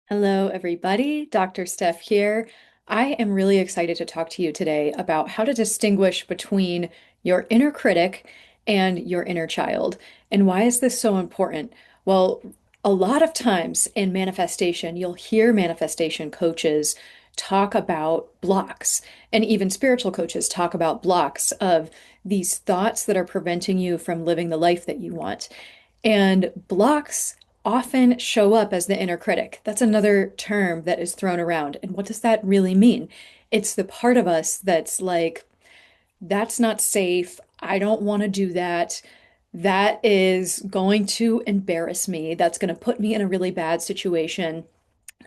Hello, everybody. Dr. Steph here. I am really excited to talk to you today about how to distinguish between your inner critic and your inner child. And why is this so important? Well, a lot of times in manifestation, you'll hear manifestation coaches talk about blocks, and even spiritual coaches talk about blocks of these thoughts that are preventing you from living the life that you want. And blocks often show up as the inner critic. That's another term that is thrown around. And what does that really mean? It's the part of us that's like, that's not safe. I don't want to do that. That is going to embarrass me. That's going to put me in a really bad situation.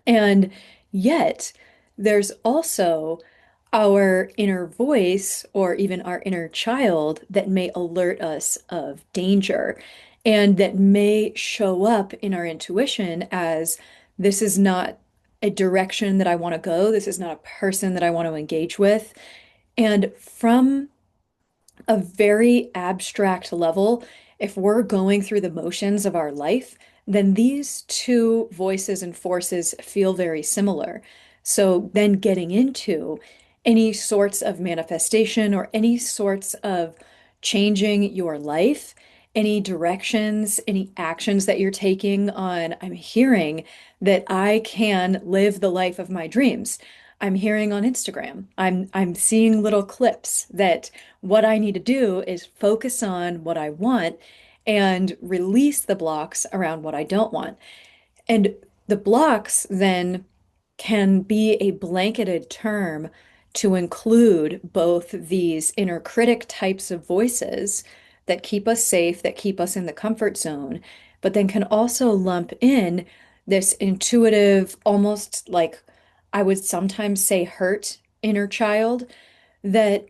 And yet, there's also our inner voice or even our inner child that may alert us of danger and that may show up in our intuition as this is not a direction that I want to go. This is not a person that I want to engage with. And from a very abstract level, if we're going through the motions of our life, then these two voices and forces feel very similar. So then getting into any sorts of manifestation or any sorts of changing your life, any directions, any actions that you're taking on, I'm hearing that I can live the life of my dreams. I'm hearing on Instagram. I'm seeing little clips that what I need to do is focus on what I want and release the blocks around what I don't want. And the blocks then can be a blanketed term to include both these inner critic types of voices that keep us safe, that keep us in the comfort zone, but then can also lump in this intuitive, almost like I would sometimes say hurt inner child that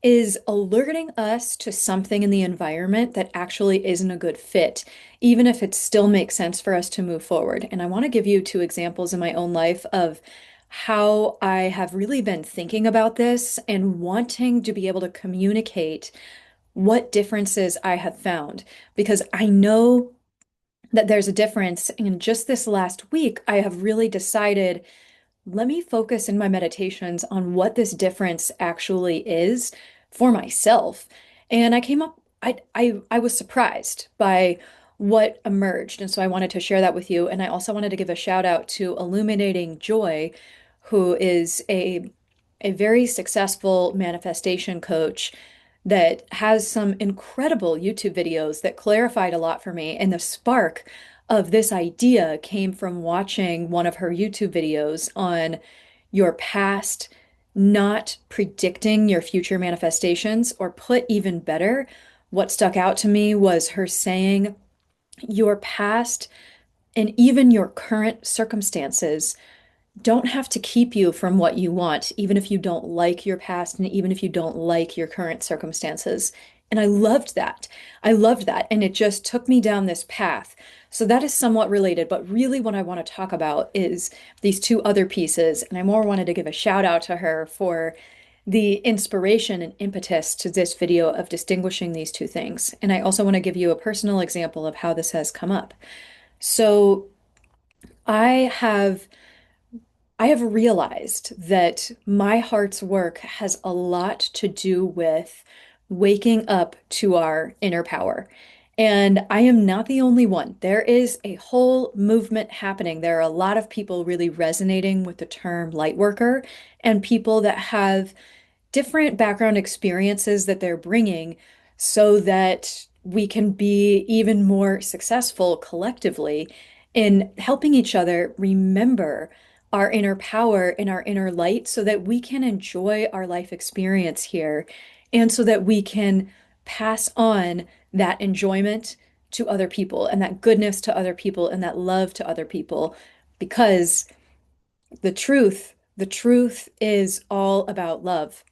is alerting us to something in the environment that actually isn't a good fit, even if it still makes sense for us to move forward. And I want to give you two examples in my own life of how I have really been thinking about this and wanting to be able to communicate what differences I have found, because I know that there's a difference. And just this last week, I have really decided let me focus in my meditations on what this difference actually is for myself. And I came up, I was surprised by what emerged. And so I wanted to share that with you. And I also wanted to give a shout out to Illuminating Joy, who is a very successful manifestation coach that has some incredible YouTube videos that clarified a lot for me. And the spark of this idea came from watching one of her YouTube videos on your past, not predicting your future manifestations, or put even better, what stuck out to me was her saying, your past and even your current circumstances don't have to keep you from what you want, even if you don't like your past and even if you don't like your current circumstances. And I loved that. I loved that. And it just took me down this path. So that is somewhat related, but really what I want to talk about is these two other pieces. And I more wanted to give a shout out to her for the inspiration and impetus to this video of distinguishing these two things. And I also want to give you a personal example of how this has come up. So I have I have realized that my heart's work has a lot to do with waking up to our inner power. And I am not the only one. There is a whole movement happening. There are a lot of people really resonating with the term Lightworker and people that have different background experiences that they're bringing so that we can be even more successful collectively in helping each other remember our inner power and our inner light so that we can enjoy our life experience here and so that we can pass on that enjoyment to other people and that goodness to other people and that love to other people because the truth is all about love.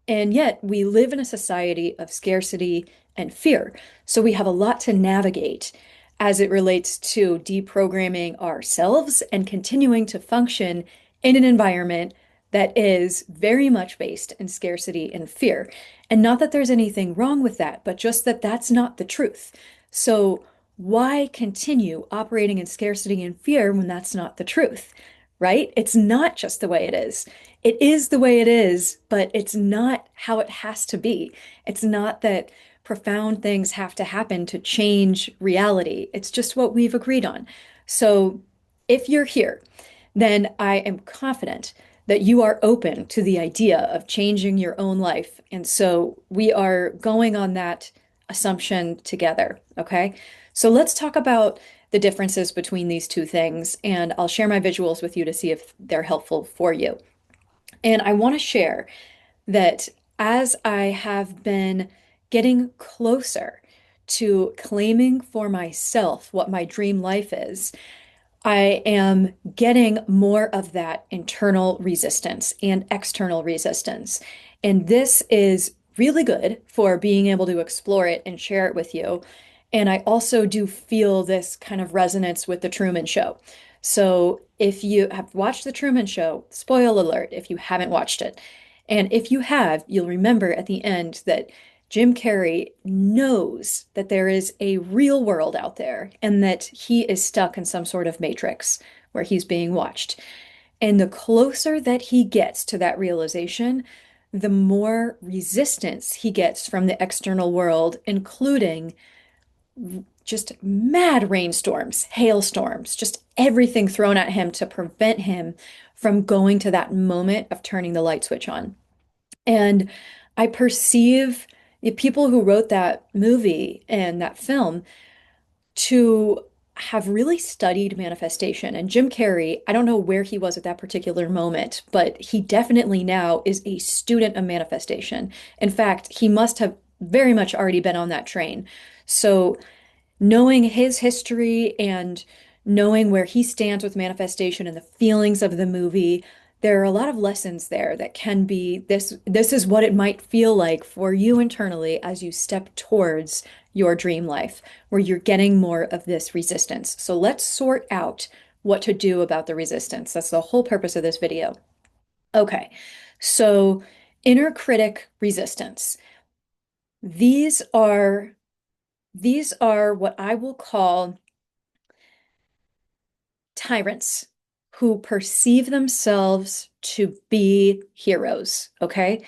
And yet we live in a society of scarcity and fear. So we have a lot to navigate as it relates to deprogramming ourselves and continuing to function in an environment that is very much based in scarcity and fear. And not that there's anything wrong with that, but just that that's not the truth. So why continue operating in scarcity and fear when that's not the truth, right? It's not just the way it is. It is the way it is, but it's not how it has to be. It's not that profound things have to happen to change reality. It's just what we've agreed on. So if you're here, then I am confident that you are open to the idea of changing your own life. And so we are going on that assumption together. Okay. So let's talk about the differences between these two things. And I'll share my visuals with you to see if they're helpful for you. And I want to share that as I have been getting closer to claiming for myself what my dream life is, I am getting more of that internal resistance and external resistance. And this is really good for being able to explore it and share it with you. And I also do feel this kind of resonance with the Truman Show. So if you have watched the Truman Show, spoiler alert if you haven't watched it. And if you have, you'll remember at the end that Jim Carrey knows that there is a real world out there and that he is stuck in some sort of matrix where he's being watched. And the closer that he gets to that realization, the more resistance he gets from the external world, including just mad rainstorms, hailstorms, just everything thrown at him to prevent him from going to that moment of turning the light switch on. And I perceive the people who wrote that movie and that film to have really studied manifestation. And Jim Carrey, I don't know where he was at that particular moment, but he definitely now is a student of manifestation. In fact, he must have very much already been on that train. So knowing his history and knowing where he stands with manifestation and the feelings of the movie, there are a lot of lessons there that can be this is what it might feel like for you internally as you step towards your dream life, where you're getting more of this resistance. So let's sort out what to do about the resistance. That's the whole purpose of this video. Okay. So inner critic resistance. These are these are what I will call tyrants who perceive themselves to be heroes, okay?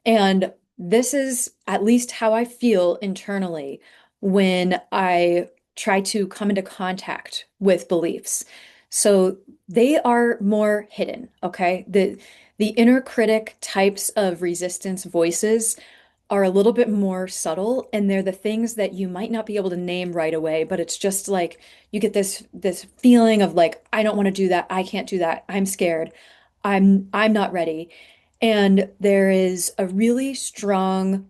And this is at least how I feel internally when I try to come into contact with beliefs. So they are more hidden, okay? The inner critic types of resistance voices are a little bit more subtle, and they're the things that you might not be able to name right away, but it's just like you get this feeling of like, I don't want to do that, I can't do that, I'm scared, I'm not ready. And there's a really strong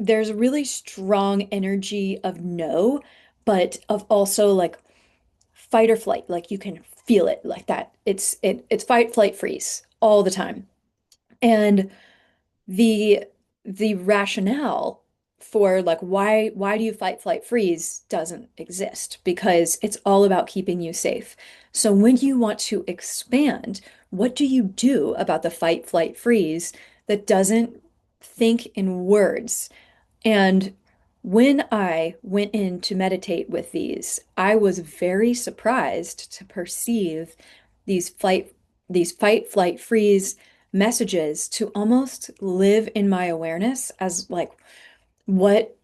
energy of no, but of also like fight or flight, like you can feel it like that. It's fight, flight, freeze all the time. And the the rationale for like why do you fight, flight, freeze doesn't exist because it's all about keeping you safe. So when you want to expand, what do you do about the fight, flight, freeze that doesn't think in words? And when I went in to meditate with these, I was very surprised to perceive these flight, these fight, flight, freeze messages to almost live in my awareness as like what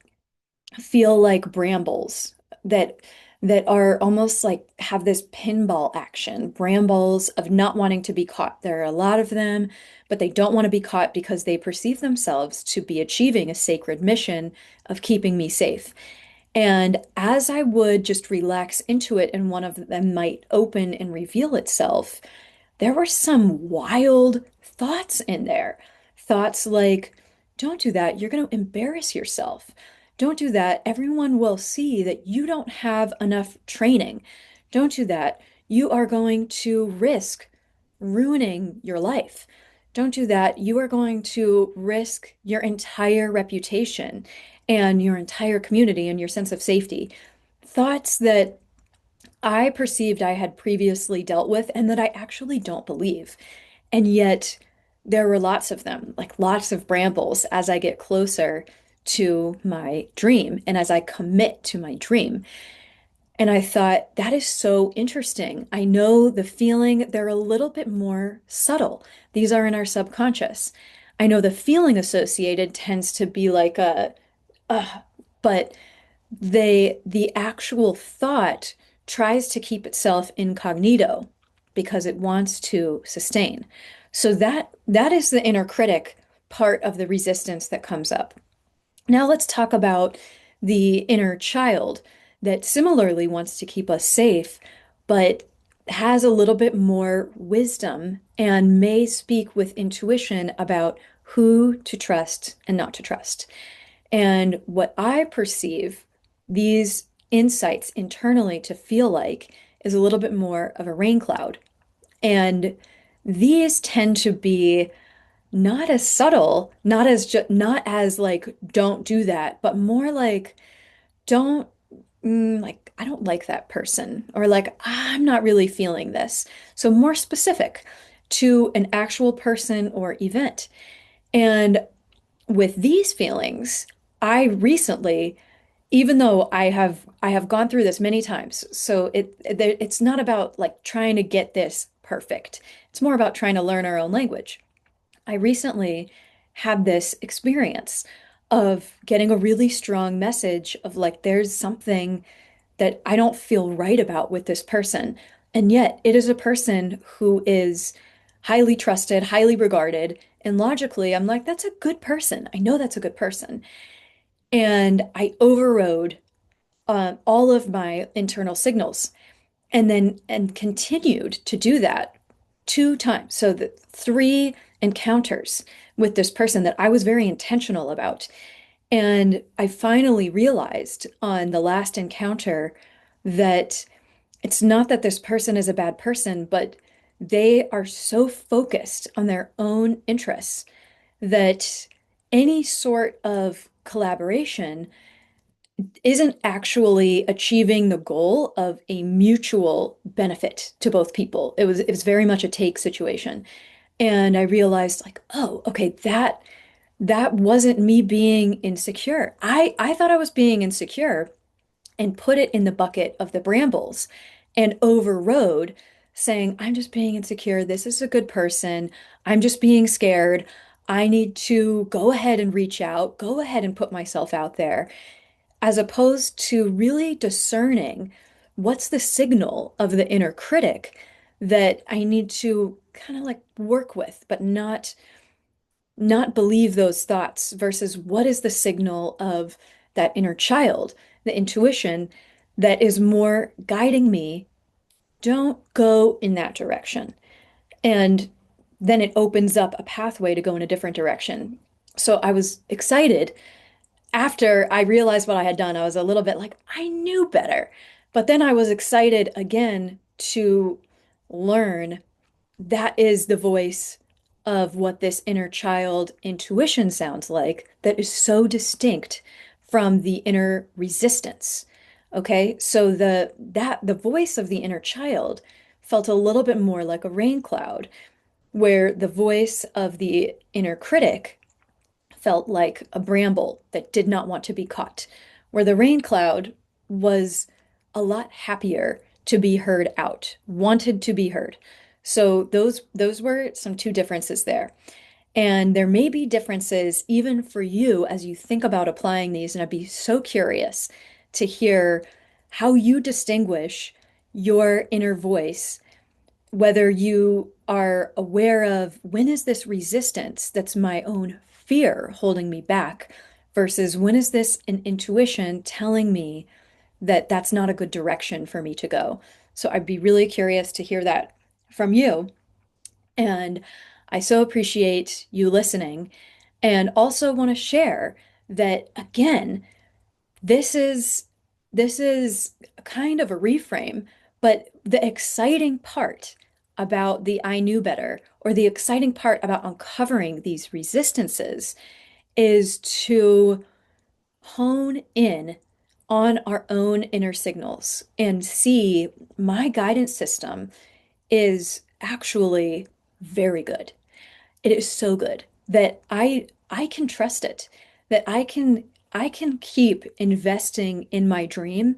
feel like brambles that that are almost like have this pinball action, brambles of not wanting to be caught. There are a lot of them, but they don't want to be caught because they perceive themselves to be achieving a sacred mission of keeping me safe. And as I would just relax into it and one of them might open and reveal itself, there were some wild thoughts in there. Thoughts like, don't do that. You're going to embarrass yourself. Don't do that. Everyone will see that you don't have enough training. Don't do that. You are going to risk ruining your life. Don't do that. You are going to risk your entire reputation and your entire community and your sense of safety. Thoughts that I perceived I had previously dealt with and that I actually don't believe. And yet there were lots of them, like lots of brambles as I get closer to my dream and as I commit to my dream. And I thought, that is so interesting. I know the feeling, they're a little bit more subtle. These are in our subconscious. I know the feeling associated tends to be like uh, but the actual thought tries to keep itself incognito because it wants to sustain. So that is the inner critic part of the resistance that comes up. Now let's talk about the inner child that similarly wants to keep us safe, but has a little bit more wisdom and may speak with intuition about who to trust and not to trust. And what I perceive these insights internally to feel like is a little bit more of a rain cloud. And these tend to be not as subtle, not as like don't do that, but more like don't like I don't like that person or like I'm not really feeling this. So more specific to an actual person or event. And with these feelings, I recently, even though I have gone through this many times, so it's not about like trying to get this perfect. It's more about trying to learn our own language. I recently had this experience of getting a really strong message of like, there's something that I don't feel right about with this person. And yet it is a person who is highly trusted, highly regarded. And logically, I'm like, that's a good person. I know that's a good person. And I overrode all of my internal signals and continued to do that 2 times. So the 3 encounters with this person that I was very intentional about. And I finally realized on the last encounter that it's not that this person is a bad person, but they are so focused on their own interests that any sort of collaboration isn't actually achieving the goal of a mutual benefit to both people. It was very much a take situation. And I realized like, oh, okay, that wasn't me being insecure. I thought I was being insecure and put it in the bucket of the brambles and overrode saying, I'm just being insecure. This is a good person. I'm just being scared. I need to go ahead and reach out, go ahead and put myself out there, as opposed to really discerning what's the signal of the inner critic that I need to kind of like work with, but not believe those thoughts versus what is the signal of that inner child, the intuition that is more guiding me. Don't go in that direction. And then it opens up a pathway to go in a different direction. So I was excited after I realized what I had done. I was a little bit like, I knew better. But then I was excited again to learn that is the voice of what this inner child intuition sounds like that is so distinct from the inner resistance. Okay? So the voice of the inner child felt a little bit more like a rain cloud, where the voice of the inner critic felt like a bramble that did not want to be caught, where the rain cloud was a lot happier to be heard out, wanted to be heard. So those were some two differences there. And there may be differences even for you as you think about applying these. And I'd be so curious to hear how you distinguish your inner voice, whether you are aware of when is this resistance that's my own fear holding me back versus when is this an intuition telling me that that's not a good direction for me to go. So I'd be really curious to hear that from you. And I so appreciate you listening and also want to share that again, this is this is kind of a reframe, but the exciting part about the I knew better or the exciting part about uncovering these resistances is to hone in on our own inner signals and see my guidance system is actually very good. It is so good that I can trust it, that I can keep investing in my dream.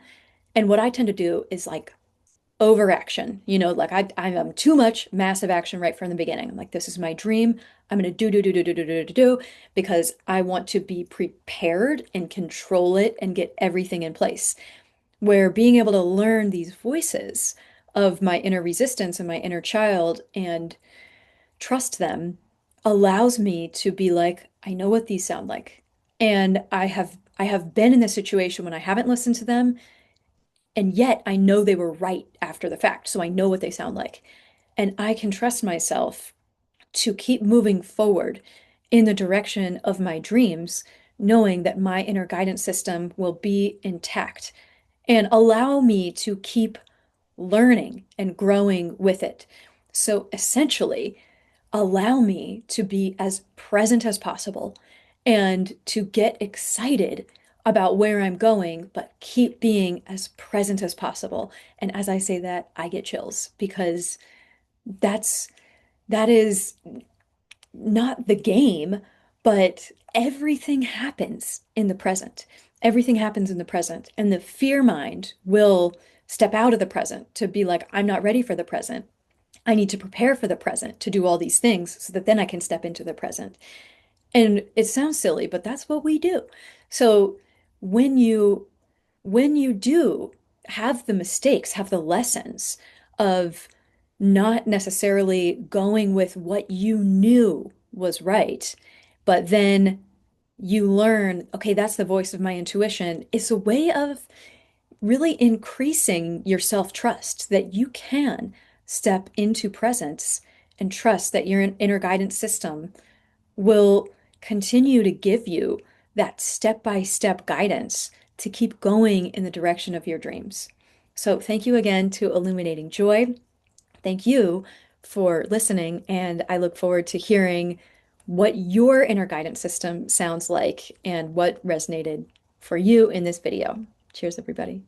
And what I tend to do is like overaction. Like I am too much massive action right from the beginning. I'm like, this is my dream. I'm gonna do because I want to be prepared and control it and get everything in place. Where being able to learn these voices of my inner resistance and my inner child and trust them allows me to be like, I know what these sound like. And I have been in this situation when I haven't listened to them, and yet I know they were right after the fact. So I know what they sound like. And I can trust myself to keep moving forward in the direction of my dreams, knowing that my inner guidance system will be intact and allow me to keep learning and growing with it. So essentially, allow me to be as present as possible and to get excited about where I'm going, but keep being as present as possible. And as I say that, I get chills because that's that is not the game, but everything happens in the present. Everything happens in the present, and the fear mind will step out of the present to be like, I'm not ready for the present. I need to prepare for the present to do all these things so that then I can step into the present. And it sounds silly, but that's what we do. So when you when you do have the mistakes, have the lessons of not necessarily going with what you knew was right, but then you learn, okay, that's the voice of my intuition. It's a way of really increasing your self-trust that you can step into presence and trust that your inner guidance system will continue to give you that step-by-step guidance to keep going in the direction of your dreams. So, thank you again to Illuminating Joy. Thank you for listening, and I look forward to hearing what your inner guidance system sounds like and what resonated for you in this video. Cheers, everybody.